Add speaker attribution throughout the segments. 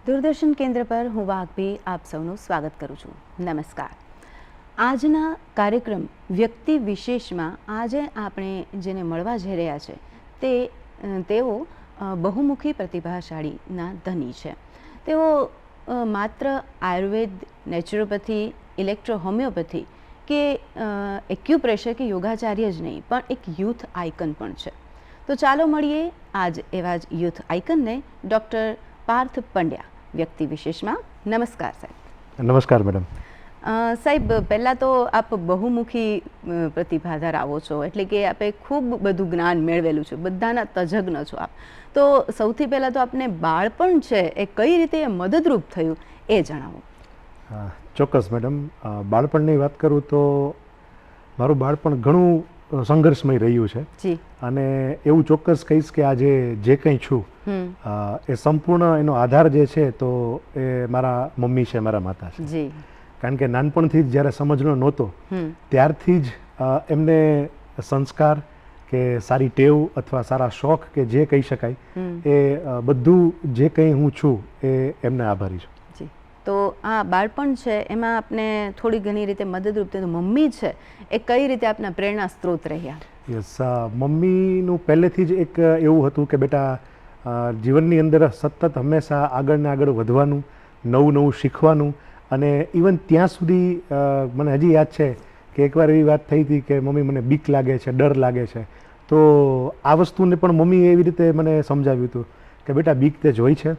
Speaker 1: દૂરદર્શન કેન્દ્ર પર હું વાઘભી આપ સૌનું સ્વાગત કરું છું. નમસ્કાર. આજના કાર્યક્રમ વ્યક્તિ વિશેષમાં આજે આપણે જેને મળવા જઈ રહ્યા છે તેઓ બહુમુખી પ્રતિભાશાળીના ધની છે. તેઓ માત્ર આયુર્વેદ, નેચરોપેથી, ઇલેક્ટ્રો હોમિયોપેથી કે એક્યુપ્રેશર કે યોગાચાર્ય જ નહીં પણ એક યુથ આઇકન પણ છે. તો ચાલો મળીએ આજ એવા જ યુથ આઇકનને, ડૉક્ટર પાર્થ પંડ્યા વ્યક્તિ વિશેષમાં. નમસ્કાર સાહેબ.
Speaker 2: નમસ્કાર મેડમ.
Speaker 1: સાહેબ, પહેલાં તો આપ બહુમુખી પ્રતિભા ધરાવો છો, એટલે કે આપે ખૂબ બધું જ્ઞાન મેળવેલું છે, બધાના તજજ્ઞ છો આપ. તો સૌથી પહેલાં તો આપને બાળપણ છે એ કઈ રીતે મદદરૂપ થયું એ જણાવો.
Speaker 2: ચોક્કસ મેડમ. બાળપણની વાત કરું તો મારું બાળપણ ઘણું સંઘર્ષમય રહ્યું છે.
Speaker 1: જી.
Speaker 2: અને એવું ચોક્કસ કહીશ કે આજે જે કંઈ છું એ સંપૂર્ણ એનો આધાર જે છે તો એ મારા મમ્મી છે, મારા માતા છે.
Speaker 1: જી.
Speaker 2: કારણ કે નાનપણથી જ જ્યારે સમજણો નહોતો ત્યારથી જ એમને સંસ્કાર કે સારી ટેવ અથવા સારા શોખ કે જે કહી શકાય એ બધું જે કંઈ હું છું એ એમને આભારી છું.
Speaker 1: જી. તો આ બાળપણ છે એમાં આપને થોડી ઘણી રીતે મદદરૂપ થયું. મમ્મી છે એ કઈ રીતે આપના પ્રેરણા સ્ત્રોત રહ્યા?
Speaker 2: યસ, મમ્મીનું પહેલેથી જ એક એવું હતું કે બેટા જીવનની અંદર સતત હંમેશા આગળ ને આગળ વધવાનું, નવું નવું શીખવાનું. અને ઇવન ત્યાં સુધી મને હજી યાદ છે કે એકવાર એવી વાત થઈ હતી કે મમ્મી મને બીક લાગે છે, ડર લાગે છે. તો આ વસ્તુને પણ મમ્મીએ એવી રીતે મને સમજાવ્યું હતું કે બેટા બીક તે જોઈ છે,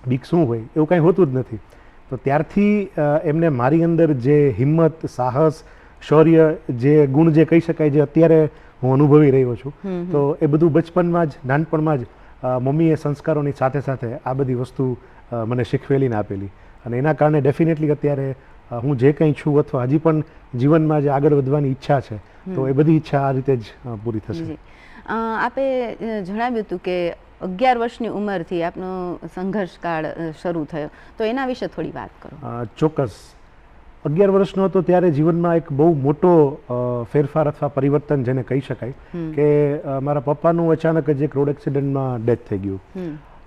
Speaker 2: બીક શું હોય, એવું કાંઈ હોતું જ નથી. તો ત્યારથી એમને મારી અંદર જે હિંમત, સાહસ, શૌર્ય, જે ગુણ જે કહી શકાય, જે અત્યારે હું અનુભવી રહ્યો છું, તો એ બધું બચપનમાં જ, નાનપણમાં જ મમ્મીએ સંસ્કારોની સાથે સાથે આ બધી વસ્તુ મને શીખવેલી ને આપેલી. અને એના કારણે ડેફિનેટલી અત્યારે હું જે કંઈ છું અથવા હજી પણ જીવનમાં જે આગળ વધવાની ઈચ્છા છે તો એ બધી ઈચ્છા આ રીતે જ પૂરી થશે.
Speaker 1: આપે જણાવ્યું હતું કે 11 વર્ષની ઉંમરથી આપનો સંઘર્ષકાળ શરૂ થયો, તો એના વિશે થોડી વાત કરો.
Speaker 2: ચોક્કસ. 11 વર્ષનો હતો ત્યારે જીવનમાં એક બહુ મોટો ફેરફાર અથવા પરિવર્તન જેને કહી શકાય કે મારા પપ્પાનું અચાનક જ એક રોડ એક્સિડન્ટમાં ડેથ થઈ ગયું.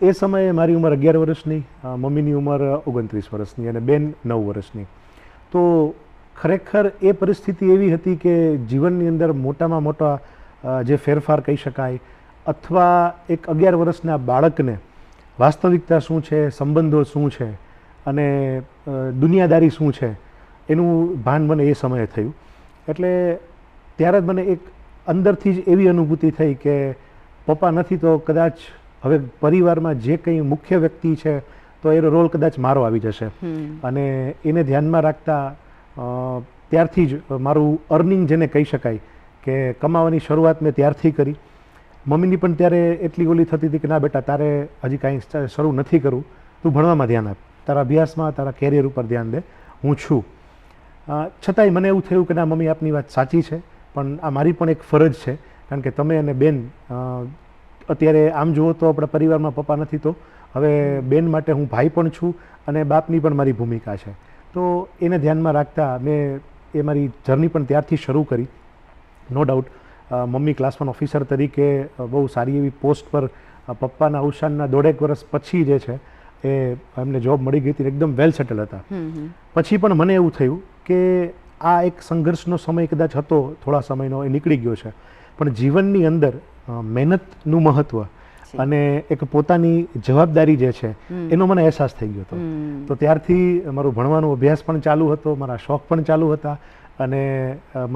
Speaker 2: એ સમયે મારી ઉંમર 11 વર્ષની, મમ્મીની ઉંમર 29 વર્ષની અને બેન 9 વર્ષની. તો ખરેખર એ પરિસ્થિતિ એવી હતી કે જીવનની અંદર મોટામાં મોટા જે ફેરફાર કહી શકાય અથવા એક 11 વર્ષના બાળકને વાસ્તવિકતા શું છે, સંબંધો શું છે અને દુનિયાદારી શું છે એનું ભાન મને એ સમયે થયું. એટલે ત્યારે જ મને એક અંદરથી જ એવી અનુભૂતિ થઈ કે પપ્પા નથી તો કદાચ હવે પરિવારમાં જે કંઈ મુખ્ય વ્યક્તિ છે તો એનો રોલ કદાચ મારો આવી જશે. અને એને ધ્યાનમાં રાખતા ત્યારથી જ મારું અર્નિંગ જેને કહી શકાય કે કમાવાની શરૂઆત મેં ત્યારથી કરી. મમ્મીની પણ ત્યારે એટલી ઓલી થતી હતી કે ના બેટા, તારે હજી કાંઈ શરૂ નથી કરવું, તું ભણવામાં ધ્યાન આપ, તારા અભ્યાસમાં, તારા કેરિયર ઉપર ધ્યાન દે, હું છું. છતાંય મને એવું થયું કે ના મમ્મી, આપની વાત સાચી છે, પણ આ મારી પણ એક ફરજ છે. કારણ કે તમે અને બેન અત્યારે આમ જુઓ તો આપણા પરિવારમાં પપ્પા નથી, તો હવે બેન માટે હું ભાઈ પણ છું અને બાપની પણ મારી ભૂમિકા છે. તો એને ધ્યાનમાં રાખતા મેં એ મારી જર્ની પણ ત્યારથી શરૂ કરી. No doubt mummy class 1 officer તરીકે બહુ સારી એવી પોસ્ટ પર પપ્પાના અવસાનના 1.5 વર્ષ પછી જે છે એ એમને જોબ મળી ગઈ હતી, એકદમ વેલ સેટલ હતા. પછી પણ મને એવું થયું કે આ એક સંઘર્ષનો સમય કદાચ હતો, થોડા સમયનો, એ નીકળી ગયો છે, પણ જીવનની અંદર મહેનતનું મહત્વ અને એક પોતાની જવાબદારી જે છે એનો મને અહેસાસ થઈ ગયો હતો. તો ત્યારથી મારું ભણવાનો અભ્યાસ પણ ચાલુ હતો, મારા શોખ પણ ચાલુ હતા અને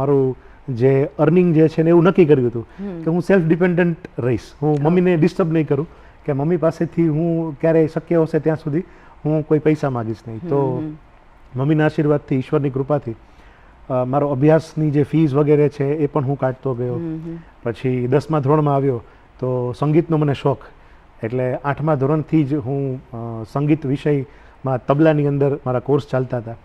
Speaker 2: મારું જે અર્નિંગ જે છે ને એવું નક્કી કર્યું હતું કે હું સેલ્ફ ડિપેન્ડન્ટ રહીશ, હું મમ્મીને ડિસ્ટર્બ નહીં કરું, કે મમ્મી પાસેથી હું ક્યારેય શક્ય હશે ત્યાં સુધી હું કોઈ પૈસા માગીશ નહીં. તો મમ્મીના આશીર્વાદથી, ઈશ્વરની કૃપાથી મારો અભ્યાસની જે ફીસ વગેરે છે એ પણ હું કાઢતો ગયો. પછી 10મા ધોરણમાં આવ્યો તો સંગીતનો મને શોખ, એટલે 8મા ધોરણથી જ હું સંગીત વિષયમાં તબલાની અંદર મારા કોર્સ ચાલતા હતા.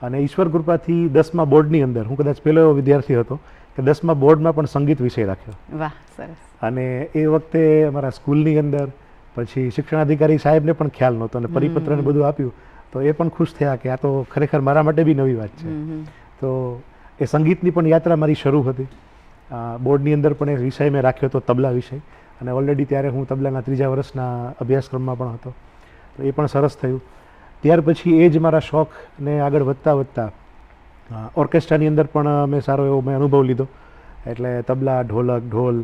Speaker 2: અને ઈશ્વર કૃપાથી 10મા બોર્ડની અંદર હું કદાચ પહેલો એવો વિદ્યાર્થી હતો કે 10મા બોર્ડમાં પણ સંગીત વિષય રાખ્યો.
Speaker 1: વાહ, સરસ.
Speaker 2: અને એ વખતે અમારા સ્કૂલની અંદર પછી શિક્ષણાધિકારી સાહેબને પણ ખ્યાલ નહોતો અને પરિપત્રને બધું આપ્યું તો એ પણ ખુશ થયા કે આ તો ખરેખર મારા માટે બી નવી વાત છે. તો એ સંગીતની પણ યાત્રા મારી શરૂ હતી. બોર્ડની અંદર પણ એ વિષય મેં રાખ્યો હતો, તબલા વિષય, અને ઓલરેડી ત્યારે હું તબલાના 3જા વર્ષના અભ્યાસક્રમમાં પણ હતો. તો એ પણ સરસ થયું. ત્યાર પછી એ જ મારા શોખને આગળ વધતા વધતા ઓર્કેસ્ટ્રાની અંદર પણ મેં સારો એવો મેં અનુભવ લીધો. એટલે તબલા, ઢોલક, ઢોલ,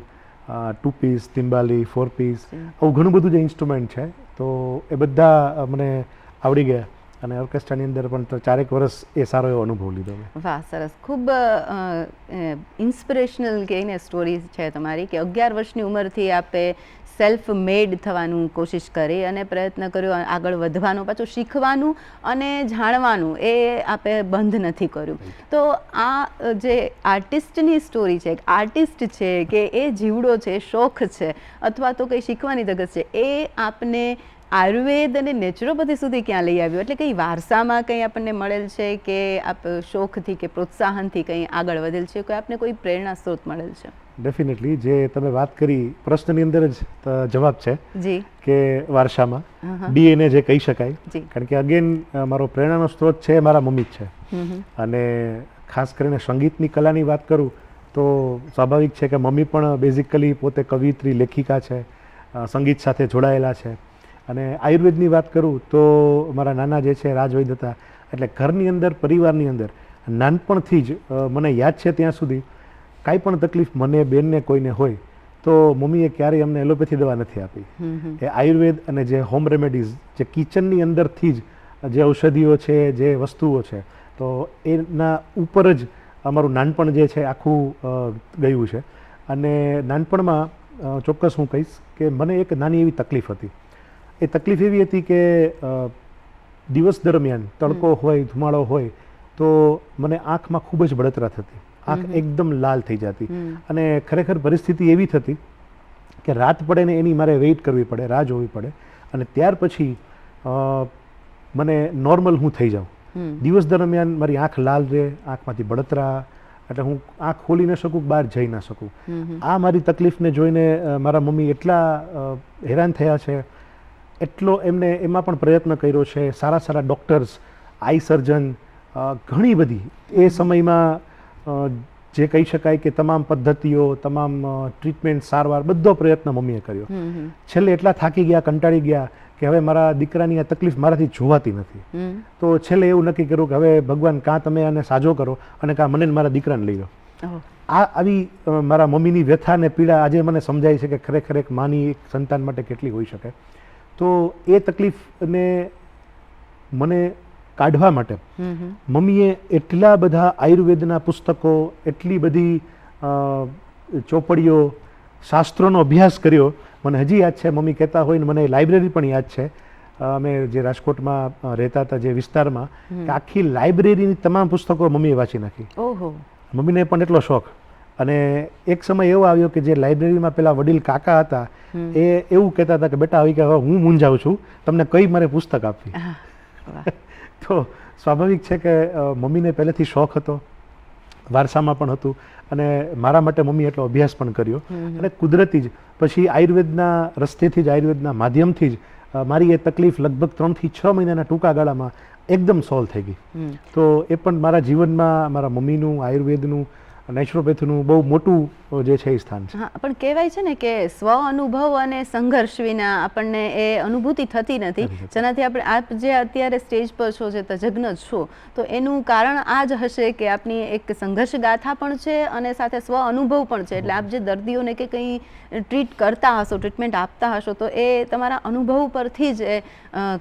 Speaker 2: 2 પીસ, તિમ્બાલી, 4 પીસ, આવું ઘણું બધું જે ઇન્સ્ટ્રુમેન્ટ છે તો એ બધા મને આવડી ગયા અને ઓર્કેસ્ટ્રાની અંદર પણ 4 વર્ષ એ સારો એવો અનુભવ લીધો મેં.
Speaker 1: વાહ, સરસ. ખૂબ ઇન્સ્પિરેશનલ કહીને સ્ટોરી છે તમારી કે 11 વર્ષની ઉંમરથી આપે સેલ્ફ મેડ થવાનું કોશિશ કરી અને પ્રયત્ન કર્યો આગળ વધવાનો, પાછું શીખવાનું અને જાણવાનું, એ આપે બંધ નથી કર્યું. તો આ જે આર્ટિસ્ટની સ્ટોરી છે, એક આર્ટિસ્ટ છે કે એ જીવડો છે, શોખ છે અથવા તો કંઈ શીખવાની ધગસ છે, એ આપને આયુર્વેદ અને નેચરોપેથી સુધી ક્યાં લઈ આવ્યું? એટલે કંઈ વારસામાં કંઈ આપણને મળેલ છે કે આપ શોખથી કે પ્રોત્સાહનથી કંઈ આગળ વધેલ છે, કોઈ આપને કોઈ પ્રેરણા સ્ત્રોત મળેલ છે?
Speaker 2: ડેફિનેટલી જે તમે વાત કરી પ્રશ્નની અંદર જ જવાબ છે
Speaker 1: જી
Speaker 2: કે વારસામાં ડીએનએ જે કહી શકાય.
Speaker 1: જી.
Speaker 2: કારણ કે અગેન મારો પ્રેરણાનો સ્ત્રોત છે મારા મમ્મી જ છે. અને ખાસ કરીને સંગીતની કલાની વાત કરું તો સ્વાભાવિક છે કે મમ્મી પણ બેઝિકલી પોતે કવિયત્રી, લેખિકા છે, સંગીત સાથે જોડાયેલા છે. અને આયુર્વેદની વાત કરું તો મારા નાના જે છે રાજવૈદ હતા. એટલે ઘરની અંદર, પરિવારની અંદર નાનપણથી જ મને યાદ છે ત્યાં સુધી કાંઈ પણ તકલીફ મને, બેનને, કોઈને હોય તો મમ્મીએ ક્યારેય અમને એલોપેથી દવા નથી આપી. એ આયુર્વેદ અને જે હોમ રેમેડીઝ, જે કિચનની અંદરથી જ જે ઔષધિઓ છે, જે વસ્તુઓ છે, તો એના ઉપર જ અમારું નાનપણ જે છે આખું ગયું છે. અને નાનપણમાં ચોક્કસ હું કહીશ કે મને એક નાની એવી તકલીફ હતી. એ તકલીફ એવી હતી કે દિવસ દરમિયાન તડકો હોય, ધુમાડો હોય તો મને આંખમાં ખૂબ જ બળતરા થતી, આંખ એકદમ લાલ થઈ જતી. અને ખરેખર પરિસ્થિતિ એવી થતી કે રાત પડે ને એની મારે વેઇટ કરવી પડે, રાહ જોવી પડે. અને ત્યાર પછી મને નોર્મલ હું થઈ જાઉં. દિવસ દરમિયાન મારી આંખ લાલ રહે, આંખમાંથી બળતરા, એટલે હું આંખ ખોલી ન શકું, બહાર જઈ ના શકું. આ મારી તકલીફને જોઈને મારા મમ્મી એટલા હેરાન થયા છે, એટલો એમને એમાં પણ પ્રયત્ન કર્યો છે. સારા સારા ડૉક્ટર્સ, આઈ સર્જન, ઘણી બધી એ સમયમાં જે કહી શકાય કે તમામ પદ્ધતિઓ, તમામ ટ્રીટમેન્ટ, સારવાર, બધો પ્રયત્ન મમ્મીએ કર્યો. છેલ્લે એટલા થાકી ગયા, કંટાળી ગયા કે હવે મારા દીકરાની આ તકલીફ મારાથી જોવાતી નથી. તો છેલ્લે એવું નક્કી કર્યું કે હવે ભગવાન કાં તમે આને સાજો કરો અને કાં મને મારા દીકરાને લઈ લો. આવી મારા મમ્મીની વ્યથા ને પીડા આજે મને સમજાય છે કે ખરેખર એક માની, એક સંતાન માટે કેટલી હોઈ શકે. તો એ તકલીફને મને કાઢવા માટે મમ્મીએ એટલા બધા આયુર્વેદના પુસ્તકો, એટલી બધી ચોપડીઓ, શાસ્ત્રોનો અભ્યાસ કર્યો. મને હજી યાદ છે, મમ્મી કહેતા હોય ને મને લાઇબ્રેરી પણ યાદ છે. અમે જે રાજકોટમાં રહેતા હતા જે વિસ્તારમાં, કે આખી લાઇબ્રેરીની તમામ પુસ્તકો મમ્મીએ વાંચી નાખી. મમ્મીને પણ એટલો શોખ. અને એક સમય એવો આવ્યો કે જે લાઇબ્રેરીમાં પેલા વડીલ કાકા હતા એ એવું કહેતા હતા કે બેટા આવી કે હવે હું મૂંઝાઉં છું, તમને કઈ મારે પુસ્તક આપવી. તો સ્વાભાવિક છે કે મમ્મીને પહેલેથી શોખ હતો, વારસામાં પણ હતું. અને મારા માટે મમ્મી એટલો અભ્યાસ પણ કર્યો. અને કુદરતી જ પછી આયુર્વેદના રસ્તેથી જ, આયુર્વેદના માધ્યમથી જ મારી એ તકલીફ લગભગ 3 થી 6 મહિનાના ટૂંકા ગાળામાં એકદમ સોલ્વ થઈ ગઈ. તો એ પણ મારા જીવનમાં મારા મમ્મીનું, આયુર્વેદનું, નેચરોપેથીનું બહુ મોટું જે છે એ સ્થાન છે.
Speaker 1: હા, પણ કહેવાય છે ને કે સ્વ અનુભવ અને સંઘર્ષ વિના આપણને એ અનુભૂતિ થતી નથી. જેનાથી આપણે આપ જે અત્યારે સ્ટેજ પર છો, જે તજજ્ઞ છો, તો એનું કારણ આ જ હશે કે આપની એક સંઘર્ષ ગાથા પણ છે અને સાથે સ્વ અનુભવ પણ છે. એટલે આપ જે દર્દીઓને કે કંઈ ટ્રીટ કરતા હશો, ટ્રીટમેન્ટ આપતા હશો, તો એ તમારા અનુભવ પરથી જ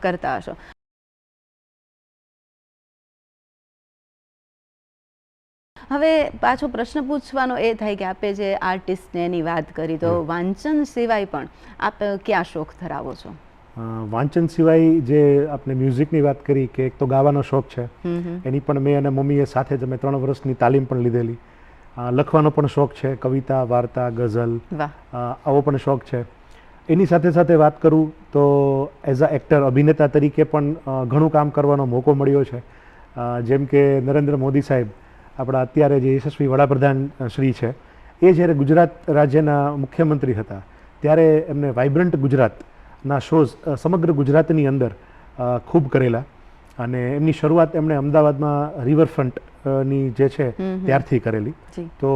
Speaker 1: કરતા હશો. હવે પાછો પ્રશ્ન પૂછવાનો એ થાય કે આપે જે આર્ટિસ્ટને એની વાત કરી, તો વાંચન સિવાય પણ આપ ક્યાં શોખ ધરાવો છો?
Speaker 2: વાંચન સિવાય જે આપણે મ્યુઝિકની વાત કરી કે એક તો ગાવાનો શોખ છે, એની પણ મેં અને મમ્મીએ સાથે જ અમે 3 વર્ષની તાલીમ પણ લીધેલી. લખવાનો પણ શોખ છે, કવિતા, વાર્તા, ગઝલ, આવો પણ શોખ છે. એની સાથે સાથે વાત કરું તો એઝ અ એક્ટર, અભિનેતા તરીકે પણ ઘણું કામ કરવાનો મોકો મળ્યો છે. જેમ કે નરેન્દ્ર મોદી સાહેબ, આપણા અત્યારે જે યશસ્વી વડાપ્રધાન શ્રી છે, એ જ્યારે ગુજરાત રાજ્યના મુખ્યમંત્રી હતા ત્યારે એમને વાઇબ્રન્ટ ગુજરાતના શોઝ સમગ્ર ગુજરાતની અંદર ખૂબ કરેલા. અને એમની શરૂઆત એમણે અમદાવાદમાં રિવરફ્રન્ટની જે છે ત્યારથી કરેલી. તો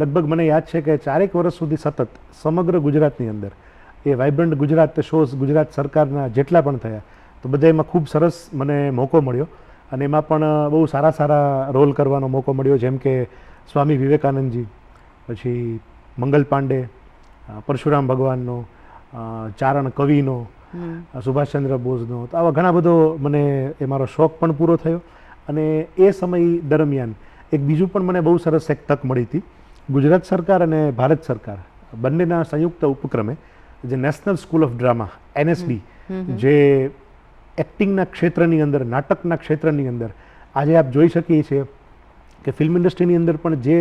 Speaker 2: લગભગ મને યાદ છે કે 4 વર્ષ સુધી સતત સમગ્ર ગુજરાતની અંદર એ વાઇબ્રન્ટ ગુજરાત શોઝ ગુજરાત સરકારના જેટલા પણ થયા, તો બધા એમાં ખૂબ સરસ મને મોકો મળ્યો અને એમાં પણ બહુ સારા સારા રોલ કરવાનો મોકો મળ્યો, જેમ કે સ્વામી વિવેકાનંદજી, પછી મંગલ પાંડે, પરશુરામ ભગવાનનો, ચારણ કવિનો, સુભાષચંદ્ર બોઝનો. તો આવા ઘણા બધો મને એ મારો શોખ પણ પૂરો થયો. અને એ સમય દરમિયાન એક બીજું પણ મને બહુ સરસ એક તક મળી હતી. ગુજરાત સરકાર અને ભારત સરકાર બંનેના સંયુક્ત ઉપક્રમે જે national school of drama NSD, જે એક્ટિંગના ક્ષેત્રની અંદર, નાટકના ક્ષેત્રની અંદર આજે આપ જોઈ શકીએ છીએ કે ફિલ્મ ઇન્ડસ્ટ્રીની અંદર પણ જે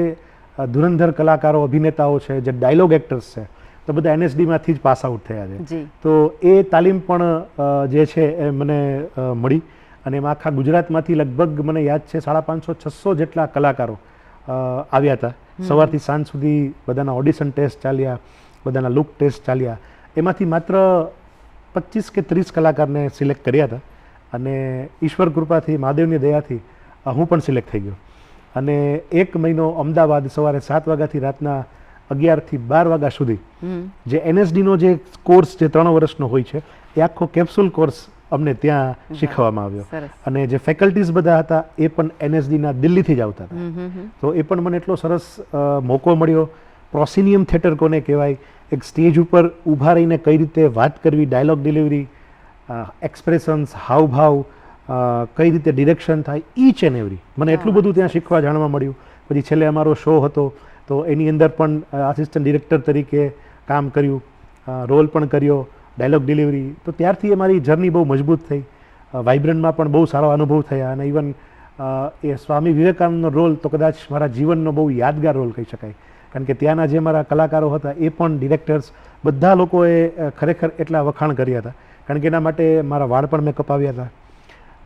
Speaker 2: ધુરંધર કલાકારો, અભિનેતાઓ છે, જે ડાયલોગ એક્ટર્સ છે, તો બધા NSDમાંથી જ પાસ આઉટ થયા છે. તો એ તાલીમ પણ જે છે એ મને મળી અને એમાં આખા ગુજરાતમાંથી લગભગ મને યાદ છે 550-600 જેટલા કલાકારો આવ્યા હતા. સવારથી સાંજ સુધી બધાના ઓડિશન ટેસ્ટ ચાલ્યા, બધાના લુક ટેસ્ટ ચાલ્યા. એમાંથી માત્ર 25 કે 30 કલાકારને સિલેક્ટ કર્યા હતા અને ઈશ્વર કૃપાથી, મહાદેવની દયાથી હું પણ સિલેક્ટ થઈ ગયો. અને 1 મહિનો અમદાવાદ સવારે 7 વાગ્યાથી રાતના 11 થી 12 વાગ્યા સુધી જે NSDનો જે કોર્સ જે 3 વર્ષનો હોય છે એ આખો કેપ્સ્યુલ કોર્સ અમને ત્યાં શીખવવામાં આવ્યો. અને જે ફેકલ્ટીઝ બધા હતા એ પણ NSDના દિલ્હીથી જ આવતા હતા. તો એ પણ મને એટલો સરસ મોકો મળ્યો. પ્રોસિનિયમ થિયેટર કોને કહેવાય, એક સ્ટેજ ઉપર ઊભા રહીને કઈ રીતે વાત કરવી, ડાયલોગ ડિલિવરી, એક્સપ્રેશન્સ, હાવભાવ, કઈ રીતે ડિરેક્શન થાય, ઈચ એન્ડ એવરી મને એટલું બધું ત્યાં શીખવા જાણવા મળ્યું. પછી છેલ્લે અમારો શો હતો તો એની અંદર પણ આસિસ્ટન્ટ ડિરેક્ટર તરીકે કામ કર્યું, રોલ પણ કર્યો, ડાયલોગ ડિલિવરી. તો ત્યારથી એ મારી જર્ની બહુ મજબૂત થઈ. વાઇબ્રન્ટમાં પણ બહુ સારો અનુભવ થયા અને ઇવન એ સ્વામી વિવેકાનંદનો રોલ તો કદાચ મારા જીવનનો બહુ યાદગાર રોલ કહી શકાય. કારણ કે ત્યાંના જે મારા કલાકારો હતા એ પણ ડિરેક્ટર્સ બધા લોકોએ ખરેખર એટલા વખાણ કર્યા હતા. કારણ કે એના માટે મારા વાળ પણ મેં કપાવ્યા હતા.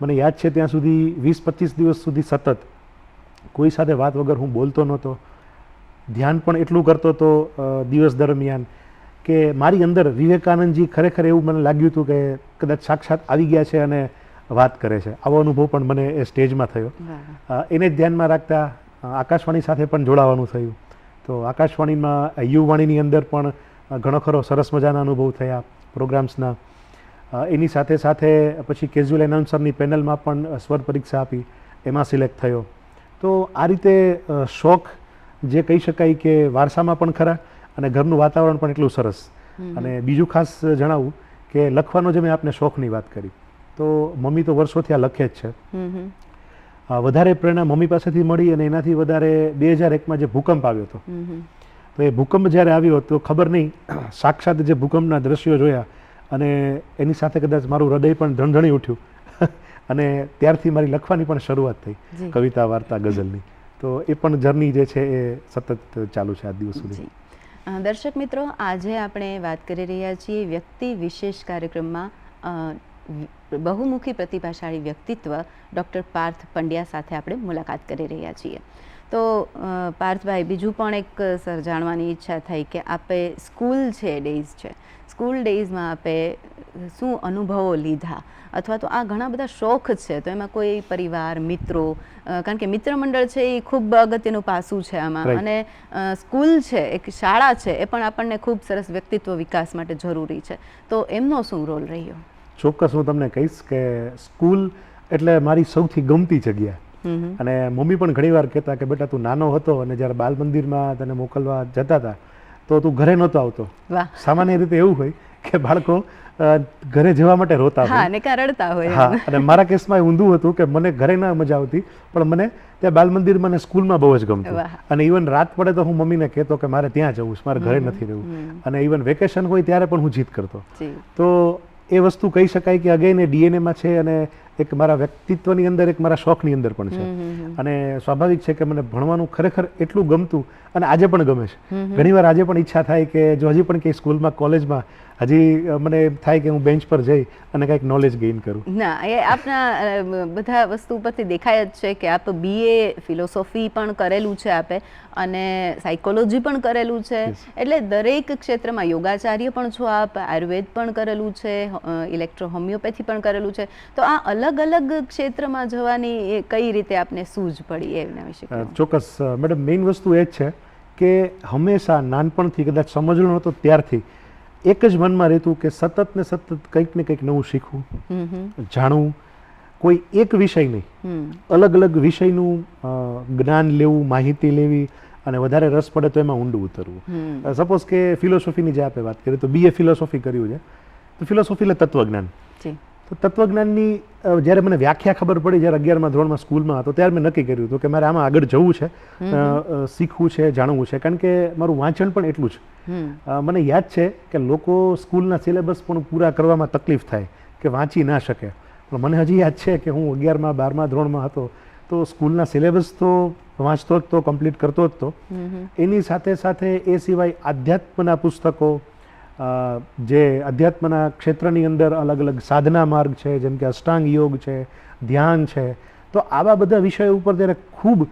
Speaker 2: મને યાદ છે ત્યાં સુધી 20-25 દિવસ સુધી સતત કોઈ સાથે વાત વગર હું બોલતો નહોતો. ધ્યાન પણ એટલું કરતો હતો દિવસ દરમિયાન કે મારી અંદર વિવેકાનંદજી ખરેખર એવું મને લાગ્યું હતું કે કદાચ સાક્ષાત આવી ગયા છે અને વાત કરે છે. આવો અનુભવ પણ મને એ સ્ટેજમાં થયો. એને જ ધ્યાનમાં રાખતા આકાશવાણી સાથે પણ જોડાવાનું થયું. તો આકાશવાણીમાં યુવાણીની અંદર પણ ઘણો ખરો સરસ મજાના અનુભવ થયા પ્રોગ્રામ્સના. એની સાથે સાથે પછી કેઝ્યુઅલ એનાઉન્સરની પેનલમાં પણ સ્વર પરીક્ષા આપી, એમાં સિલેક્ટ થયો. તો આ રીતે શોખ જે કહી શકાય કે વારસામાં પણ ખરા અને ઘરનું વાતાવરણ પણ એટલું સરસ. અને બીજું ખાસ જણાવું કે લખવાનો જે મેં આપને શોખની વાત કરી, તો મમ્મી તો વર્ષોથી આ લખે જ છે. વધારે પ્રેરણા મમ્મી પાસેથી મળી અને એનાથી વધારે 2001માં જે ભૂકંપ આવ્યો હતો, તો એ ભૂકંપ જ્યારે આવ્યો તો ખબર નહીં, સાક્ષાત જે ભૂકંપના દ્રશ્યો જોયા અને એની સાથે કદાચ મારું હૃદય પણ ધણધણી ઉઠ્યું અને ત્યારથી મારી લખવાની પણ શરૂઆત થઈ, કવિતા, વાર્તા, ગઝલની. તો એ પણ જર્ની જે છે એ સતત ચાલુ છે આજ દિવસ સુધી.
Speaker 1: દર્શક મિત્રો, આજે આપણે વાત કરી રહ્યા છીએ વ્યક્તિ વિશેષ કાર્યક્રમમાં બહુમુખી પ્રતિભાશાળી વ્યક્તિત્વ ડૉક્ટર પાર્થ પંડ્યા સાથે આપણે મુલાકાત કરી રહ્યા છીએ. તો પાર્થભાઈ, બીજું પણ એક સર જાણવાની ઈચ્છા થઈ કે આપે સ્કૂલ છે, ડેઝ છે, સ્કૂલ ડેઝમાં આપે શું અનુભવો લીધા, અથવા તો આ ઘણા બધા શોખ છે તો એમાં કોઈ પરિવાર, મિત્રો, કારણ કે મિત્ર મંડળ છે એ ખૂબ અગત્યનું પાસું છે આમાં, અને સ્કૂલ છે, એક શાળા છે, એ પણ આપણને ખૂબ સરસ વ્યક્તિત્વ વિકાસ માટે જરૂરી છે. તો એમનો શું રોલ રહ્યો?
Speaker 2: ચોક્કસ હું તમને કહીશ કે સ્કૂલ એટલે મારી સૌથી ગમતી જગ્યા. અને મમ્મી પણ ઘણી વાર કહેતા કે બેટા તું નાનો હતો અને જ્યારે બાલ મંદિરમાં તને મોકલવા જતા હતા તો તું ઘરે નહોતો આવતો. સામાન્ય રીતે એવું હોય કે બાળકો ઘરે જવા માટે રોતા હોય,
Speaker 1: રડતા હોય.
Speaker 2: હા, અને મારા કેસમાં ઊંધું હતું કે મને ઘરે ના મજા આવતી, પણ મને ત્યાં બાલ મંદિરમાં અને સ્કૂલમાં બહુ જ ગમતું. અને ઇવન રાત પડે તો હું મમ્મીને કહેતો કે મારે ત્યાં જવું છે, મારે ઘરે નથી રહેવું. અને ઇવન વેકેશન હોય ત્યારે પણ હું જીદ કરતો. તો એ વસ્તુ કહી શકાય કે અગેન એ ડીએનએમાં છે અને એક મારા વ્યક્તિત્વની અંદર, એક મારા શોખની અંદર પણ છે. અને સ્વાભાવિક છે કે મને ભણવાનું ખરેખર એટલું ગમતું અને આજે પણ ગમે છે. ઘણીવાર આજે પણ ઈચ્છા થાય કે જો હજી પણ કંઈ સ્કૂલમાં, કોલેજમાં હજી મને થાય કે હું બેન્ચ પર જઈ અને કંઈક નોલેજ ગેઇન કરું.
Speaker 1: ના, એ આપના બધા વસ્તુ પરથી દેખાય જ છે કે આપ BA ફિલોસોફી પણ કરેલું છે આપે, અને સાયકોલોજી પણ કરેલું છે. એટલે દરેક ક્ષેત્રમાં યોગાચાર્ય પણ છો આપ, આયુર્વેદ પણ કરેલું છે, ઇલેક્ટ્રો હોમિયોપેથી પણ કરેલું છે. તો આ અલગ અલગ ક્ષેત્રમાં જવાની કઈ રીતે આપને સૂઝ પડી એના વિશે?
Speaker 2: ચોક્કસ મેડમ, મેઇન વસ્તુ એ જ છે કે હંમેશા નાનપણથી, કદાચ સમજણો નહોતો ત્યારથી એક જ મનમાં રહેતું કે સતત ને સતત કંઈક ને કંઈક નવું શીખવું, જાણવું, કોઈ એક વિષય નહીં, અલગ અલગ વિષયનું જ્ઞાન લેવું, માહિતી લેવી અને વધારે રસ પડે તો એમાં ઊંડું ઉતરવું. સપોઝ કે ફિલોસોફીની જે આપણે વાત કરીએ તો BA ફિલોસોફી કર્યું છે, તો ફિલોસોફી એટલે તત્વજ્ઞાન. તો તત્વજ્ઞાનની જ્યારે મને વ્યાખ્યા ખબર પડી, જ્યારે 11મા ધોરણમાં સ્કૂલમાં હતો, ત્યારે મેં નક્કી કર્યું હતું કે મારે આમાં આગળ જવું છે, શીખવું છે, જાણવું છે, કારણ કે મારું વાંચન પણ એટલું જ. મને યાદ છે કે લોકો સ્કૂલના સિલેબસ પણ પૂરા કરવામાં તકલીફ થાય કે વાંચી ના શકે, પણ મને હજી યાદ છે કે હું 11મા 12મા ધોરણમાં હતો તો સ્કૂલના સિલેબસ તો વાંચતો જ તો, કમ્પ્લીટ કરતો જ તો, એની સાથે સાથે એ સિવાય આધ્યાત્મના પુસ્તકો, જે અધ્યાત્મના ક્ષેત્રની અંદર અલગ અલગ સાધના માર્ગ છે, જેમ કે અષ્ટાંગ યોગ છે, ધ્યાન છે, તો આવા બધા વિષયો ઉપર ત્યારે ખૂબ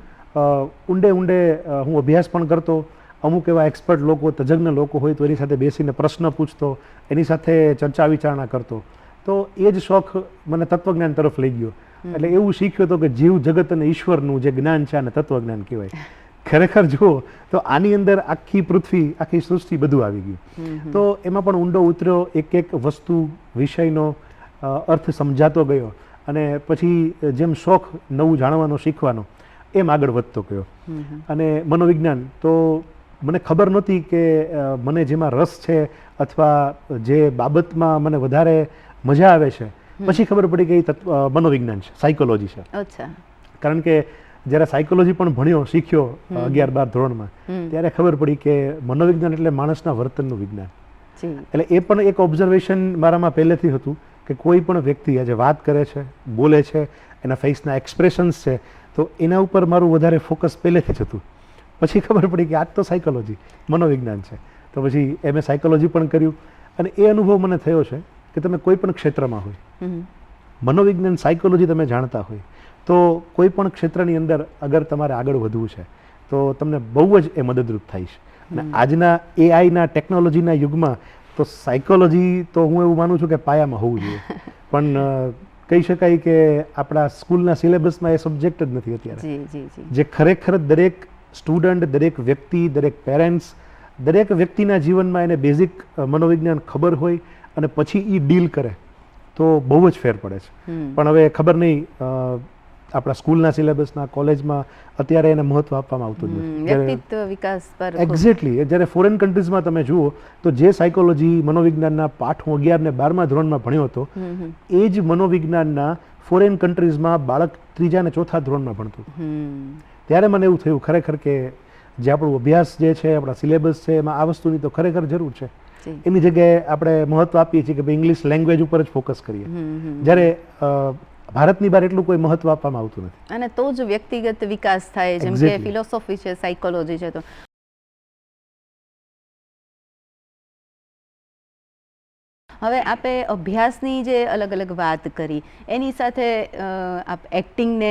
Speaker 2: ઊંડે હું અભ્યાસ પણ કરતો. અમુક એવા એક્સપર્ટ લોકો, તજજ્ઞ લોકો હોય તો એની સાથે બેસીને પ્રશ્ન પૂછતો, એની સાથે ચર્ચા વિચારણા કરતો. તો એ જ શોખ મને તત્વજ્ઞાન તરફ લઈ ગયો. એટલે એવું શીખ્યું હતું કે જીવ જગત અને ઈશ્વરનું જે જ્ઞાન છે આને તત્વજ્ઞાન કહેવાય. ખરેખર જુઓ તો આની અંદર આખી પૃથ્વી, આખી સૃષ્ટિ બધું આવી ગયું. તો એમાં પણ ઊંડો ઉતર્યો, એક એક વસ્તુ, વિષયનો અર્થ સમજાતો ગયો અને પછી જેમ શોખ નવું જાણવાનો, શીખવાનો, એમ આગળ વધતો ગયો. અને મનોવિજ્ઞાન તો મને ખબર નહોતી કે મને જેમાં રસ છે અથવા જે બાબતમાં મને વધારે મજા આવે છે, પછી ખબર પડી કે એ મનોવિજ્ઞાન છે, સાયકોલોજી છે.
Speaker 1: અચ્છા. કારણ
Speaker 2: કે જ્યારે સાયકોલોજી પણ ભણ્યો, શીખ્યો 11-12 ધોરણમાં, ત્યારે ખબર પડી કે મનોવિજ્ઞાન એટલે માણસના વર્તનનું વિજ્ઞાન. એટલે એ પણ એક ઓબ્ઝર્વેશન મારામાં પહેલેથી હતું કે કોઈ પણ વ્યક્તિ આજે વાત કરે છે, બોલે છે, એના ફેસના એક્સપ્રેશન્સ છે, તો એના ઉપર મારું વધારે ફોકસ પહેલેથી જ હતું. પછી ખબર પડી કે આ તો સાયકોલોજી, મનોવિજ્ઞાન છે. તો પછી મેં સાયકોલોજી પણ કર્યું અને એ અનુભવ મને થયો છે કે તમે કોઈ પણ ક્ષેત્રમાં હોય, મનોવિજ્ઞાન, સાયકોલોજી તમે જાણતા હોય તો કોઈ પણ ક્ષેત્રની અંદર અગર તમારે આગળ વધવું છે તો તમને બહુ જ એ મદદરૂપ થાય છે. અને આજના AIના ટેકનોલોજીના યુગમાં તો સાયકોલોજી તો હું એવું માનું છું કે પાયામાં હોવું જોઈએ, પણ કહી શકાય કે આપણા સ્કૂલના સિલેબસમાં એ સબ્જેક્ટ જ નથી અત્યારે. જે ખરેખર દરેક સ્ટુડન્ટ, દરેક વ્યક્તિ, દરેક પેરેન્ટ્સ, દરેક વ્યક્તિના જીવનમાં એને બેઝિક મનોવિજ્ઞાન ખબર હોય અને પછી એ ડીલ કરે તો બહુ જ ફેર પડે છે. પણ હવે ખબર નહીં, આપણા સ્કૂલના સિલેબસના, કોલેજમાં અત્યારે એને મહત્વ આપવામાં આવતું જ નથી.
Speaker 1: વ્યક્તિત્વ વિકાસ પર
Speaker 2: એક્ઝેક્ટલી. જ્યારે ફોરેન કન્ટ્રીઝમાં તમે જુઓ તો જે સાયકોલોજી, મનોવિજ્ઞાનના પાઠ હું 11 ને 12મા ધોરણમાં ભણ્યો હતો, એ જ મનોવિજ્ઞાનના ફોરેન કન્ટ્રીઝમાં બાળક 3જા ને 4થા ધોરણમાં ભણતું. ત્યારે મને એવું થયું ખરેખર કે જે આપણો અભ્યાસ જે છે, આપણા સિલેબસ છે, એમાં આ વસ્તુની તો ખરેખર જરૂર છે. એની જગ્યાએ આપણે મહત્વ આપીએ છીએ કે ભાઈ ઇંગ્લિશ લેંગ્વેજ ઉપર જ ફોકસ કરીએ, જ્યારે ભારતની બહાર એટલું કોઈ મહત્વ આપવામાં આવતું નથી.
Speaker 1: અને તો જ વ્યક્તિગત વિકાસ થાય, જેમ કે ફિલોસોફી છે, સાયકોલોજી છે. તો હવે આપે અભ્યાસની જે અલગ અલગ વાત કરી, એની સાથે આપ એક્ટિંગને,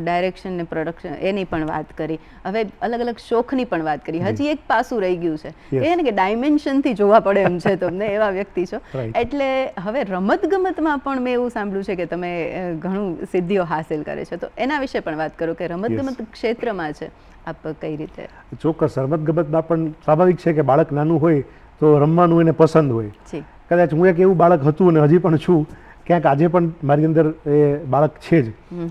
Speaker 1: ડાયરેક્શન ને પ્રોડક્શન એની પણ વાત કરી, હવે અલગ અલગ શોખની પણ વાત કરી. હજી એક પાસું રહી ગયું છે, એ ને કે ડાયમેન્શનથી જોવા પડે એમ છે તમને, એવા વ્યક્તિ છો. એટલે હવે રમતગમતમાં પણ મેં એવું સાંભળ્યું છે કે તમે ઘણું સિદ્ધિઓ હાંસિલ કરે છે, તો એના વિશે પણ વાત કરો કે રમતગમત ક્ષેત્રમાં છે આપ કઈ રીતે?
Speaker 2: ચોક્કસ. રમતગમતમાં પણ સ્વાભાવિક છે કે બાળક નાનું હોય તો રમવાનું એને પસંદ હોય. કદાચ હું એક એવું બાળક હતું અને હજી પણ છું, ક્યાંક આજે પણ મારી અંદર એ બાળક છે જ,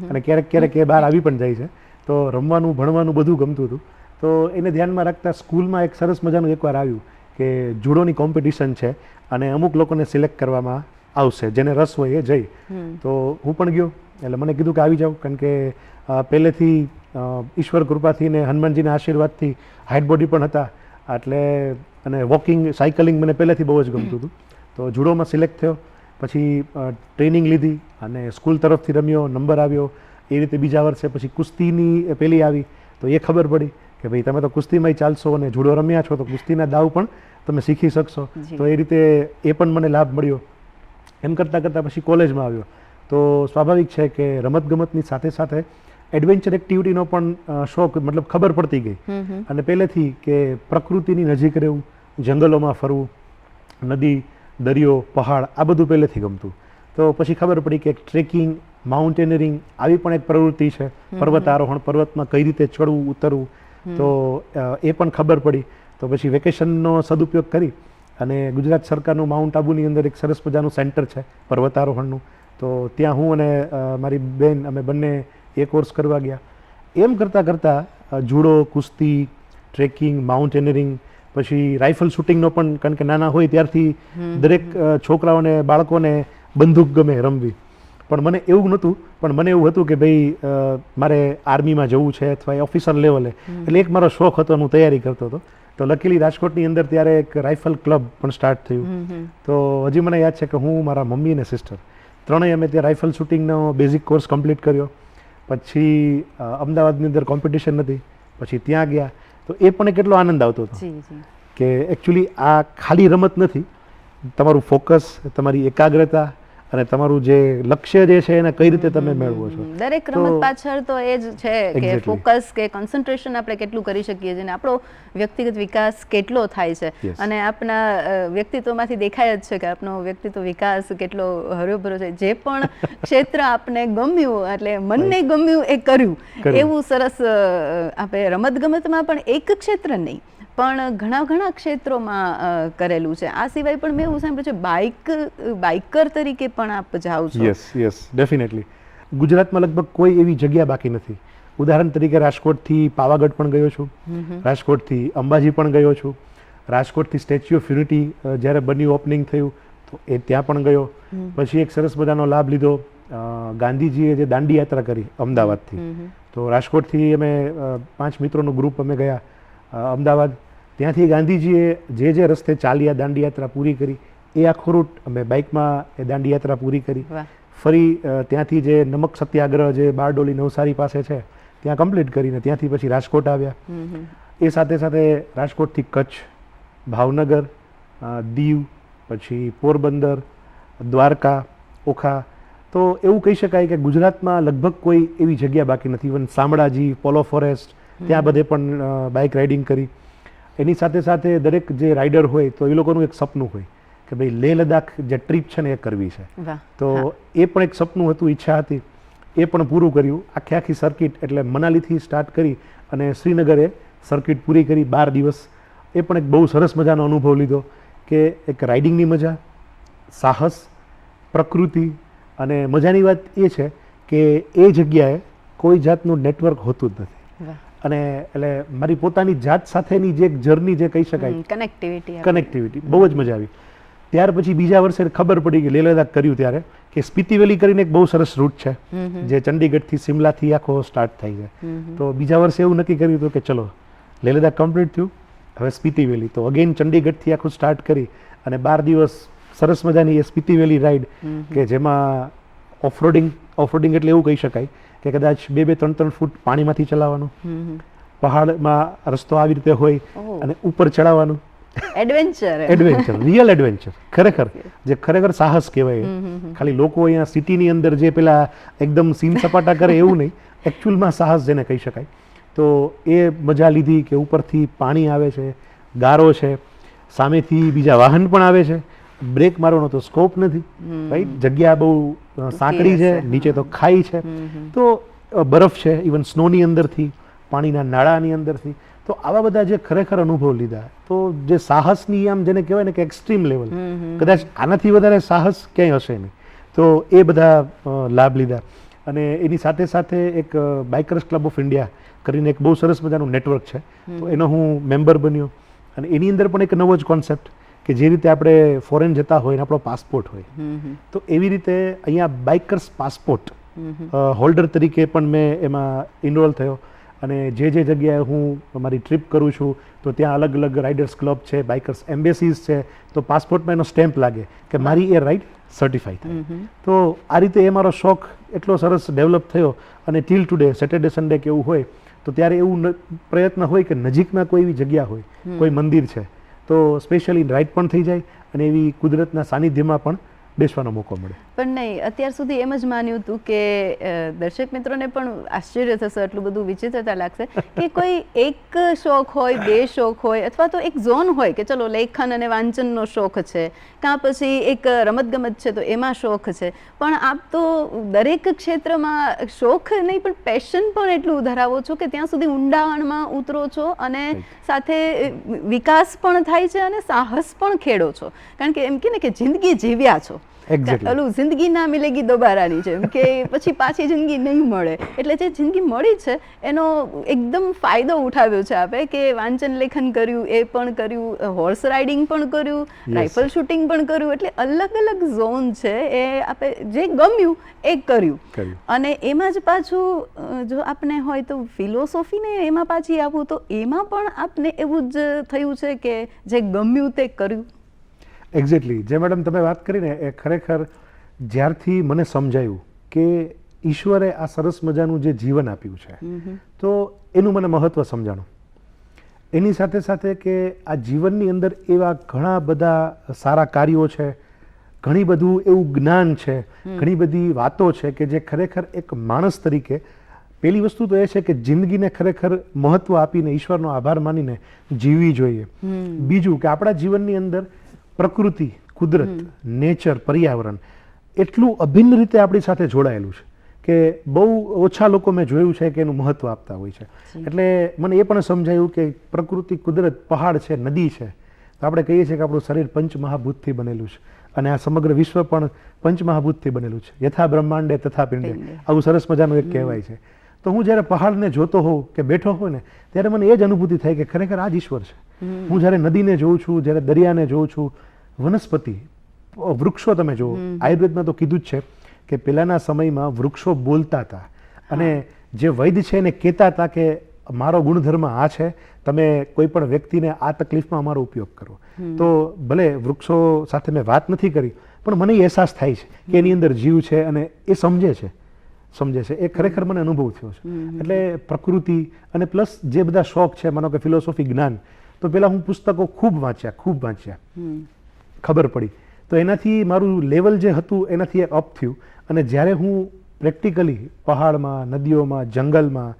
Speaker 2: અને ક્યારેક ક્યારેક એ બહાર આવી પણ જાય છે. તો રમવાનું, ભણવાનું બધું ગમતું હતું. તો એને ધ્યાનમાં રાખતા સ્કૂલમાં એક સરસ મજાનું એકવાર આવ્યું કે જુડોની કોમ્પિટિશન છે અને અમુક લોકોને સિલેક્ટ કરવામાં આવશે, જેને રસ હોય એ જઈ. તો હું પણ ગયો. એટલે મને કીધું કે આવી જાઓ, કારણ કે પહેલેથી ઈશ્વર કૃપાથી ને હનુમાનજીના આશીર્વાદથી હાઇટ બોડી પણ હતા. એટલે અને વોકિંગ, સાયકલિંગ મને પહેલેથી બહુ જ ગમતું હતું. તો જુડોમાં સિલેક્ટ થયો, પછી ટ્રેનિંગ લીધી અને સ્કૂલ તરફથી રમ્યો, નંબર આવ્યો. એ રીતે બીજા વર્ષે પછી કુસ્તીની પેલી આવી, તો એ ખબર પડી કે ભાઈ તમે તો કુસ્તીમાંય ચાલશો અને જુડો રમ્યા છો તો કુસ્તીના દાવ પણ તમે શીખી શકશો. તો એ રીતે એ પણ મને લાભ મળ્યો. એમ કરતાં કરતાં પછી કોલેજમાં આવ્યો. તો સ્વાભાવિક છે કે રમતગમતની સાથે સાથે એડવેન્ચર એક્ટિવિટીનો પણ શોખ, મતલબ ખબર પડતી ગઈ. અને પહેલેથી કે પ્રકૃતિની નજીક રહેવું, જંગલોમાં ફરવું, નદી, દરિયો, પહાડ, આ બધું પહેલેથી ગમતું. તો પછી ખબર પડી કે ટ્રેકિંગ, માઉન્ટેનરિંગ આવી પણ એક પ્રવૃત્તિ છે, પર્વત આરોહણ, પર્વતમાં કઈ રીતે ચડવું, ઉતરવું. તો એ પણ ખબર પડી. તો પછી વેકેશનનો સદુપયોગ કરી અને ગુજરાત સરકારનું માઉન્ટ આબુની અંદર એક સરસ મજાનું સેન્ટર છે પર્વતારોહણનું. તો ત્યાં હું અને મારી બેન અમે બંને એ કોર્સ કરવા ગયા. એમ કરતાં કરતાં જુડો, કુસ્તી, ટ્રેકિંગ, માઉન્ટેનરિંગ, પછી રાઇફલ શૂટિંગનો પણ, કારણ કે નાના હોય ત્યારથી દરેક છોકરાઓને, બાળકોને બંદૂક ગમે રમવી. પણ મને એવું નહોતું, પણ મને એવું હતું કે ભાઈ મારે આર્મીમાં જવું છે અથવા ઓફિસર લેવલે, એટલે એક મારો શોખ હતો, હું તૈયારી કરતો હતો. તો લકીલી રાજકોટની અંદર ત્યારે એક રાઇફલ ક્લબ પણ સ્ટાર્ટ થયું. તો હજી મને યાદ છે કે હું, મારા મમ્મી અને સિસ્ટર ત્રણેય અમે ત્યાં રાઇફલ શૂટિંગનો બેઝિક કોર્સ કમ્પ્લીટ કર્યો. પછી અમદાવાદની અંદર કોમ્પિટિશન હતી, પછી ત્યાં ગયા. તો એ પણ કેટલો આનંદ આવતો હતો કે એકચ્યુઅલી આ ખાલી રમત નથી, તમારું ફોકસ, તમારી એકાગ્રતા અને તમારું જે લક્ષ્ય જે છે એને કઈ રીતે તમે મેળવો છો.
Speaker 1: દરેક રમત પાછળ તો એ જ છે કે ફોકસ કે કોન્સન્ટ્રેશન આપણે કેટલું કરી શકીએ છીએ, અને આપણો વ્યક્તિગત વિકાસ કેટલો થાય છે, અને આપણા વ્યક્તિત્વમાંથી દેખાય જ છે કે આપણો વ્યક્તિત્વ વિકાસ કેટલો હર્યોભર્યો છે. જે પણ ક્ષેત્ર આપને ગમ્યું, એટલે મનને ગમ્યું એ કર્યું, એવું સરસ. આપણે રમતગમતમાં પણ એક ક્ષેત્ર નહીં પણ ઘણા ક્ષેત્રોમાં કરેલું છે. આ સિવાય પણ મેં એવું સાંભળ્યું છે બાઇકર તરીકે પણ આપ જાઓ છો.
Speaker 2: Yes, definitely. ગુજરાતમાં લગભગ કોઈ એવી જગ્યા બાકી નથી. ઉદાહરણ તરીકે રાજકોટથી પાવાગઢ પણ ગયો છું, રાજકોટથી અંબાજી પણ ગયો છું, રાજકોટથી સ્ટેચ્યુ ઓફ યુનિટી જ્યારે બન્યું, ઓપનિંગ થયું, તો એ ત્યાં પણ ગયો. પછી એક સરસ મજાનો લાભ લીધો, ગાંધીજીએ જે દાંડી યાત્રા કરી અમદાવાદથી, તો રાજકોટથી અમે 5 મિત્રોનું ગ્રુપ અમે ગયા અમદાવાદ. ત્યાંથી ગાંધીજીએ જે રસ્તે ચાલ્યા દાંડી યાત્રા પૂરી કરી, એ આખો રૂટ અમે બાઇકમાં એ દાંડી યાત્રા પૂરી કરી. ફરી ત્યાંથી જે નમક સત્યાગ્રહ જે બારડોલી નવસારી પાસે છે ત્યાં કમ્પ્લીટ કરીને ત્યાંથી પછી રાજકોટ આવ્યા. એ સાથે સાથે રાજકોટથી કચ્છ, ભાવનગર, દીવ, પછી પોરબંદર, દ્વારકા, ઓખા. તો એવું કહી શકાય કે ગુજરાતમાં લગભગ કોઈ એવી જગ્યા બાકી નથી. ઇવન શામળાજી, પોલો ફોરેસ્ટ, ત્યાં બધે પણ બાઇક રાઇડિંગ કરી. એની સાથે સાથે દરેક જે રાઇડર હોય તો એ લોકોનું એક સપનું હોય કે ભાઈ લેહ લદ્દાખ જે ટ્રીપ છે ને એ કરવી છે. તો એ પણ એક સપનું હતું, ઈચ્છા હતી, એ પણ પૂરું કર્યું. આખી સર્કિટ, એટલે મનાલીથી સ્ટાર્ટ કરી અને શ્રીનગરે સર્કિટ પૂરી કરી 12 દિવસ. એ પણ એક બહુ સરસ મજાનો અનુભવ લીધો કે એક રાઇડિંગની મજા, સાહસ, પ્રકૃતિ. અને મજાની વાત એ છે કે એ જગ્યાએ કોઈ જાતનું નેટવર્ક હોતું જ નથી. અને એટલે મારી પોતાની જાત સાથેની જે જર્ની જે કહી શકાય, કનેક્ટિવિટી બહુ જ મજા આવી. ત્યાર પછી બીજા વર્ષે ખબર પડી કે લેહ લદ્દાખ કર્યું ત્યારે કે સ્પીતિ વેલી કરીને એક બહુ સરસ રૂટ છે જે ચંડીગઢથી સિમલાથી આખો સ્ટાર્ટ થાય છે. તો બીજા વર્ષે એવું નક્કી કર્યું હતું કે ચલો લેહ લદ્દાખ કમ્પ્લીટ થયું, હવે સ્પીતિ વેલી. તો અગેન ચંડીગઢથી આખું સ્ટાર્ટ કરી અને 12 દિવસ સરસ મજાની એ સ્પીતિ વેલી રાઈડ કે જેમાં ઓફરોડિંગ એટલે એવું કહી શકાય કે કદાચ 2-3 ફૂટ પાણીમાંથી ચલાવવાનું, પહાડમાં રસ્તો આવી રીતે હોય અને ઉપર ચડાવવાનું. એડવેન્ચર, રિયલ એડવેન્ચર, ખરેખર સાહસ કહેવાય. ખાલી લોકો અહીંયા સિટીની અંદર જે પેલા એકદમ સીન સપાટા કરે એવું નહીં, એકચ્યુઅલમાં સાહસ જેને કહી શકાય. તો એ મજા લીધી કે ઉપરથી પાણી આવે છે, ગારો છે, સામેથી બીજા વાહન પણ આવે છે, બ્રેક મારવાનો તો સ્કોપ નથી, રાઈટ? જગ્યા બહુ સાંકડી છે, નીચે તો ખાઈ છે, તો બરફ છે, ઇવન સ્નોની અંદરથી, પાણીના નાળાની અંદરથી. તો આવા બધા જે ખરેખર અનુભવ લીધા, તો જે સાહસની આમ જેને કહેવાય ને કે એક્સ્ટ્રીમ લેવલ, કદાચ આનાથી વધારે સાહસ ક્યાંય હશે નહીં. તો એ બધા લાભ લીધા. અને એની સાથે સાથે એક બાઇકર્સ ક્લબ ઓફ ઇન્ડિયા કરીને એક બહુ સરસ મજાનું નેટવર્ક છે, તો એનો હું મેમ્બર બન્યો. અને એની અંદર પણ એક નવો જ કોન્સેપ્ટ કે જે રીતે આપણે ફોરેન જતા હોય ને આપણો પાસપોર્ટ હોય, તો એવી રીતે અહીંયા બાઇકર્સ પાસપોર્ટ હોલ્ડર તરીકે પણ મેં એમાં ઇન્વોલ્વ થયો. અને જે જગ્યાએ હું મારી ટ્રીપ કરું છું તો ત્યાં અલગ અલગ રાઇડર્સ ક્લબ છે, બાઇકર્સ એમ્બેસીઝ છે, તો પાસપોર્ટમાં એનો સ્ટેમ્પ લાગે કે મારી એ રાઇડ સર્ટિફાઈ થાય. તો આ રીતે એ મારો શોખ એટલો સરસ ડેવલપ થયો. અને ટીલ ટુડે સેટરડે સન્ડે કે એવું હોય તો ત્યારે એવું પ્રયત્ન હોય કે નજીકમાં કોઈ એવી જગ્યા હોય, કોઈ મંદિર છે, તો સ્પેશિયલી રાઇડ પણ થઈ જાય અને એવી કુદરતના સાનિધ્યમાં પણ બેસવાનો મોકો મળે.
Speaker 1: પણ નહીં, અત્યાર સુધી એમ જ માન્યું હતું કે દર્શક મિત્રોને પણ આશ્ચર્ય થશે, એટલું બધું વિચિત્રતા લાગશે કે કોઈ એક શોખ હોય, બે શોખ હોય, અથવા તો એક ઝોન હોય કે ચલો લેખન અને વાંચનનો શોખ છે, કાં પછી એક રમતગમત છે તો એમાં શોખ છે. પણ આપ તો દરેક ક્ષેત્રમાં શોખ નહીં પણ પેશન પણ એટલું ધરાવો છો કે ત્યાં સુધી ઊંડાણમાં ઉતરો છો અને સાથે વિકાસ પણ થાય છે અને સાહસ પણ ખેડો છો. કારણ કે એમ કે ને કે જિંદગી જીવ્યા છો, ઓલું જિંદગી ના મિલેગી દોબારાની છે કે પછી પાછી જિંદગી નહીં મળે. એટલે જે જિંદગી મળી છે એનો એકદમ ફાયદો ઉઠાવ્યો છે આપે, કે વાંચન લેખન કર્યું, એ પણ કર્યું, હોર્સ રાઇડિંગ પણ કર્યું, રાઇફલ શૂટિંગ પણ કર્યું. એટલે અલગ અલગ ઝોન છે એ આપે જે ગમ્યું એ કર્યું. અને એમાં જ પાછું જો આપને હોય તો ફિલોસોફીને એમાં પાછી આવું તો એમાં પણ આપને એવું જ થયું છે કે જે ગમ્યું તે કર્યું.
Speaker 2: એક્ઝેક્ટલી જે મેડમ તમે વાત કરીને એ ખરેખર જ્યારથી મને સમજાયું કે ઈશ્વરે આ સરસ મજાનું જે જીવન આપ્યું છે તો એનું મને મહત્વ સમજાણું. એની સાથે સાથે કે આ જીવનની અંદર એવા ઘણા બધા સારા કાર્યો છે, ઘણી બધું એવું જ્ઞાન છે, ઘણી બધી વાતો છે કે જે ખરેખર એક માણસ તરીકે પહેલી વસ્તુ તો એ છે કે જિંદગીને ખરેખર મહત્વ આપીને ઈશ્વરનો આભાર માનીને જીવવી જોઈએ. બીજું કે આપણા જીવનની અંદર પ્રકૃતિ, કુદરત, નેચર, પર્યાવરણ એટલું અભિન્ન રીતે આપણી સાથે જોડાયેલું છે કે બહુ ઓછા લોકો મેં જોયું છે કે એનું મહત્વ આપતા હોય છે. એટલે મને એ પણ સમજાયું કે પ્રકૃતિ, કુદરત, પહાડ છે, નદી છે, તો આપણે કહીએ છીએ કે આપણું શરીર પંચમહાભૂતથી બનેલું છે અને આ સમગ્ર વિશ્વ પણ પંચમહાભૂતથી બનેલું છે. યથા બ્રહ્માંડે તથા પિંડે, આવું સરસ મજાનું એક કહેવાય છે. તો હું જ્યારે પહાડને જોતો હોઉં કે બેઠો હોય ને ત્યારે મને એ જ અનુભૂતિ થાય કે ખરેખર આ જ ઈશ્વર છે. હું જ્યારે નદીને જોઉં છું, જ્યારે દરિયાને જોઉં છું, વનસ્પતિ, વૃક્ષો તમે જુઓ, આયુર્વેદમાં તો કીધું જ છે કે પહેલાના સમયમાં વૃક્ષો બોલતા હતા અને જે વૈદ્ય છે એને કહેતા હતા કે મારો ગુણધર્મ આ છે, તમે કોઈ પણ વ્યક્તિને આ તકલીફમાં અમારો ઉપયોગ કરો. તો ભલે વૃક્ષો સાથે મેં વાત નથી કરી પણ મને અહેસાસ થાય છે કે એની અંદર જીવ છે અને એ સમજે છે. એ ખરેખર મને અનુભવ થયો છે. એટલે પ્રકૃતિ અને પ્લસ જે બધા શોખ છે, માનો કે ફિલોસોફી, જ્ઞાન, તો પેલા હું પુસ્તકો ખૂબ વાંચ્યા, ખબર પડી તો એનાથી મારું લેવલ જે હતું એનાથી અપ થયું. અને જ્યારે હું પ્રેક્ટિકલી પહાડમાં, નદીઓમાં, જંગલમાં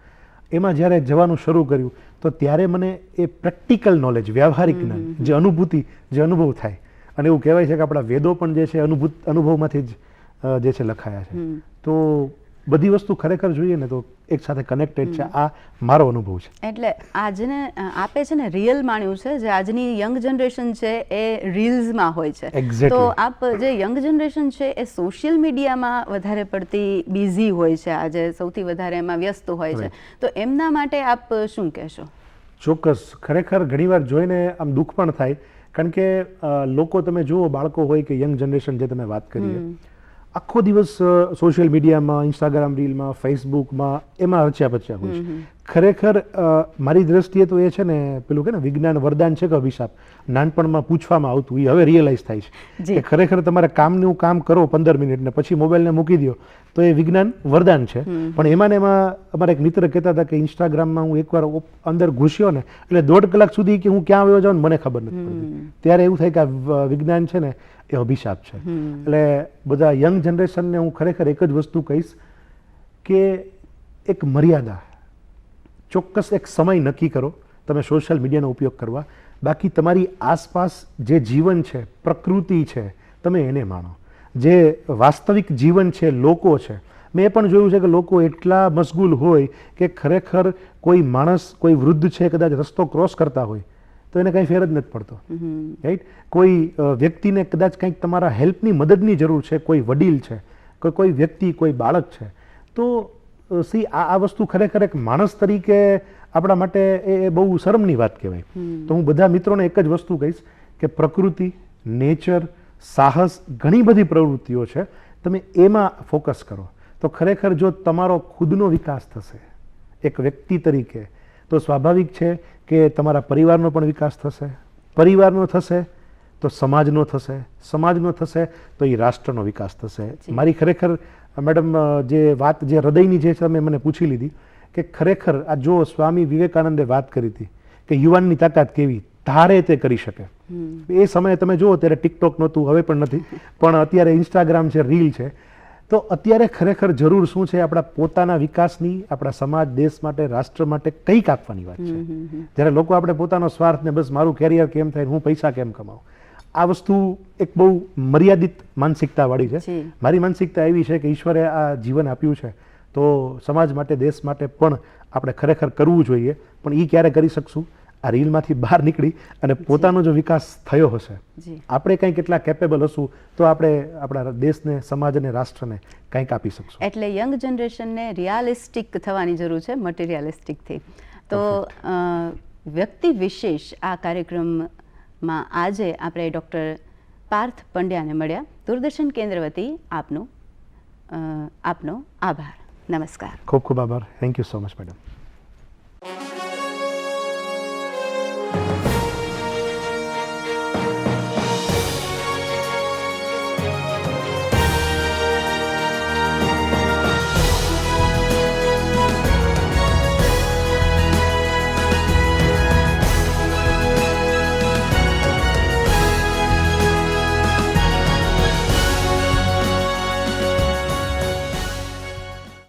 Speaker 2: એમાં જ્યારે જવાનું શરૂ કર્યું તો ત્યારે મને એ પ્રેક્ટિકલ નોલેજ, વ્યવહારિક જ્ઞાન, જે અનુભૂતિ, જે અનુભવ થાય, અને એવું કહેવાય છે કે આપણા વેદો પણ જે છે અનુભવમાંથી જ જે છે લખાયા છે. તો બધી વસ્તુ ખરેખર જોઈએ ને તો એક સાથે કનેક્ટેડ છે. આ મારો અનુભવ છે.
Speaker 1: એટલે આજને આપે છે ને રિયલ માન્યું છે, જે આજની યંગ જનરેશન છે એ રીલ્સમાં હોય છે. તો આપ જે યંગ જનરેશન છે એ સોશિયલ મીડિયામાં વધારે પડતી બિઝી હોય છે, આજે સૌથી વધારે એમાં વ્યસ્ત હોય છે, તો એમના માટે આપ શું કહેશો?
Speaker 2: ચોક્કસ, ખરેખર ઘણીવાર જોઈને આમ દુઃખ પણ થાય, કારણ કે લોકો તમે જુઓ, બાળકો હોય કે યંગ જનરેશન જે તમે વાત કરી, આખો દિવસ સોશિયલ મીડિયામાં, ઇન્સ્ટાગ્રામ રીલમાં, ફેસબુકમાં એમાં રચ્યા પચ્યા હોય છે. ખરેખર મારી દ્રષ્ટિએ તો એ છે ને પેલું કે ને વિજ્ઞાન વરદાન છે કે અભિશાપ, નાનપણમાં પૂછવામાં આવતું, એ હવે રિયલાઇઝ થાય છે કે ખરેખર તમારે કામનું કામ કરો 15 મિનિટ ને પછી મોબાઈલને મૂકી દો તો એ વિજ્ઞાન વરદાન છે. પણ એમાં ને એમાં અમારા એક મિત્ર કહેતા હતા કે ઇન્સ્ટાગ્રામમાં હું એકવાર અંદર ઘૂસ્યો ને એટલે 1.5 કલાક સુધી કે હું ક્યાં આવ્યો જાઉં મને ખબર નથી પડતી. ત્યારે એવું થાય કે આ વિજ્ઞાન છે ને એ અભિશાપ છે. એટલે બધા યંગ જનરેશનને હું ખરેખર એક જ વસ્તુ કહીશ કે એક મર્યાદા, ચોક્કસ એક સમય નક્કી કરો તમે સોશિયલ મીડિયાનો ઉપયોગ કરવા. બાકી તમારી આસપાસ જે જીવન છે, પ્રકૃતિ છે, તમે એને માણો. જે વાસ્તવિક જીવન છે, લોકો છે, મેં એ પણ જોયું છે કે લોકો એટલા મશગુલ હોય કે ખરેખર કોઈ માણસ, કોઈ વૃદ્ધ છે, કદાચ રસ્તો ક્રોસ કરતા હોય તો એને કંઈ ફેર જ નથી પડતો, રાઈટ? કોઈ વ્યક્તિને કદાચ કંઈક તમારા હેલ્પની, મદદની જરૂર છે, કોઈ વડીલ છે, કોઈ વ્યક્તિ, કોઈ બાળક છે, તો આ વસ્તુ ખરેખર એક માણસ તરીકે આપણા માટે એ બહુ શરમની વાત કહેવાય. તો હું બધા મિત્રોને એક જ વસ્તુ કહીશ કે પ્રકૃતિ, નેચર, સાહસ, ઘણી બધી પ્રવૃત્તિઓ છે, તમે એમાં ફોકસ કરો તો ખરેખર જો તમારો ખુદનો વિકાસ થશે એક વ્યક્તિ તરીકે, તો સ્વાભાવિક છે કે તમારા પરિવારનો પણ વિકાસ થશે, પરિવારનો થશે તો સમાજનો થશે, સમાજનો થશે તો એ રાષ્ટ્રનો વિકાસ થશે. મારી ખરેખર મેડમ જે વાત, જે હૃદયની જે છે તમે મને પૂછી લીધી કે ખરેખર આ જો સ્વામી વિવેકાનંદે વાત કરી હતી કે યુવાનની તાકાત કેવી, ધારે તે કરી શકે. એ સમયે તમે જુઓ ત્યારે ટિકટોક નહોતું, હવે પણ નથી, પણ અત્યારે ઇન્સ્ટાગ્રામ છે, રીલ છે. તો અત્યારે ખરેખર જરૂર શું છે? આપણા પોતાના વિકાસની, આપણા સમાજ, દેશ માટે, રાષ્ટ્ર માટે કંઈક આપવાની વાત છે. જ્યારે લોકો આપણે પોતાનો સ્વાર્થ ને બસ મારું કેરિયર કેમ થાય, હું પૈસા કેમ કમાઉં, આ વસ્તુ એક બહુ મર્યાદિત માનસિકતા વાળી છે. મારી માનસિકતા એવી છે કે ઈશ્વરે આ જીવન આપ્યું છે તો સમાજ માટે, દેશ માટે પણ આપણે ખરેખર કરવું જોઈએ. પણ એ ક્યારે કરી શકશું? આ રીલમાંથી બહાર નીકળી અને પોતાનો જો વિકાસ થયો હશે, આપણે કંઈક એટલા કેપેબલ હશું તો આપણે આપણા દેશને, સમાજ અને રાષ્ટ્રને કંઈક આપી શકશું.
Speaker 1: એટલે યંગ જનરેશનને રિયાલિસ્ટિક થવાની જરૂર છે, મટીરિયાલિસ્ટિકથી. તો વ્યક્તિ વિશેષ આ કાર્યક્રમમાં આજે આપણે ડૉક્ટર પાર્થ પંડ્યાને મળ્યા. દૂરદર્શન કેન્દ્ર વતી આપનો આભાર. નમસ્કાર.
Speaker 2: ખૂબ ખૂબ આભાર. Thank you so much madam.